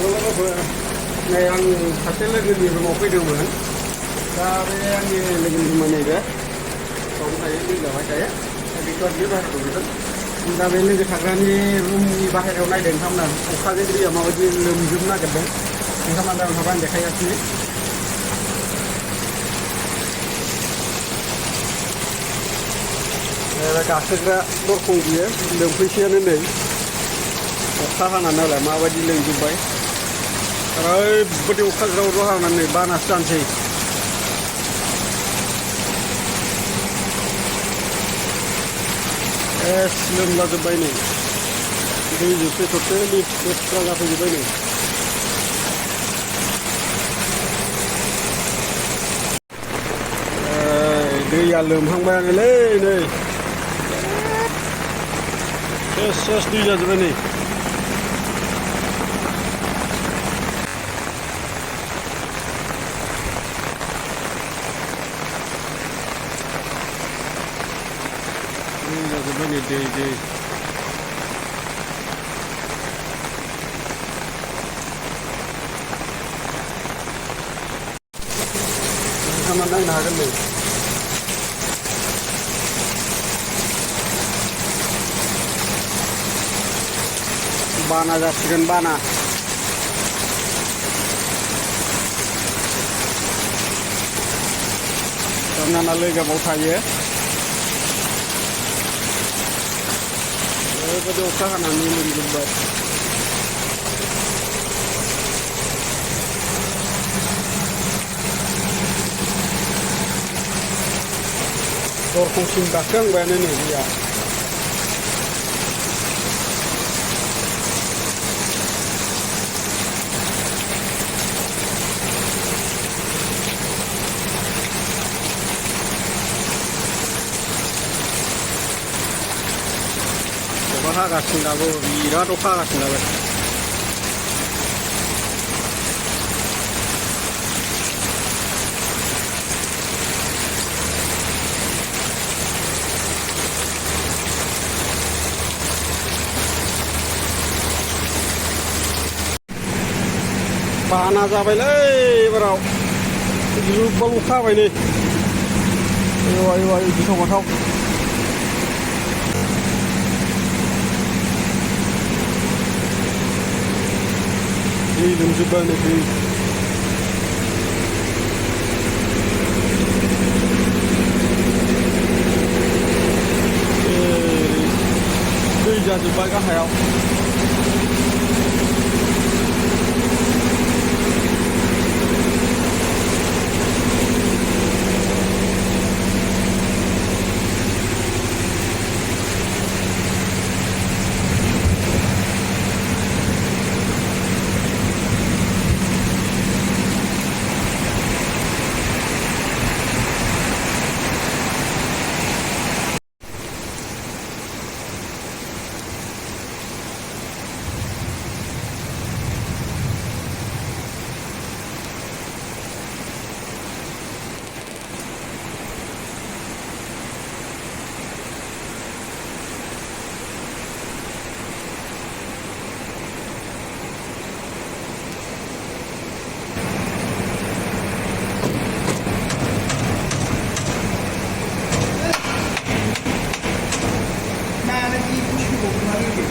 लोगोफोर नै आं सासे लोगोनि रुमाव फैदोंमोन दा बे आंनि लोगोनि रुमा नैबे बावनो थायो दै जाबाय थायो बेखौ बे बाहेरायाव दंमोन दा बे लोगो थाग्रानि रुमनि बाहेरायाव नायदों नोंथांमोना अखाजों दैया माबायदि लोमजोबनो नागिरदों नोंथांमोना दा माबा आं देखायगासिनो गाखोग्रा दरखं बियो लोमफैसैयानो नै अखा हानानै नालाय माबायदि लोमजोब्बाय ओरैबायदि अखा ज्राव ज्राव हानानै बानासो जानोसै एस लोमलाजोब्बाय नै दैजोंसो टटेलि लेथ्रा जाफैजोब्बाय नै दैया लोमहांबायानोलै नै सेस दै जाजोब्बाय नै जाजोब्बाय नै दै नोंथाङा नायनो हागोन नै बाना जासिगोन बाना हमना लोगोआव थायो ओरैबायदि अखा हानानै लोमजोब्बाय दरखंसिम गाखोहांबायानो नै दैया अखा हागासिनो दाबो बिराद अखा हागासिनो दाबो बाना जाबायलै एबाराव गोबां अखा हाबाय नै आयु गिथाव बाथाव दै लोमजोब्बाय नै दै जाजोब्बाय गाहायाव Nah, lagi push ko kung ano yun.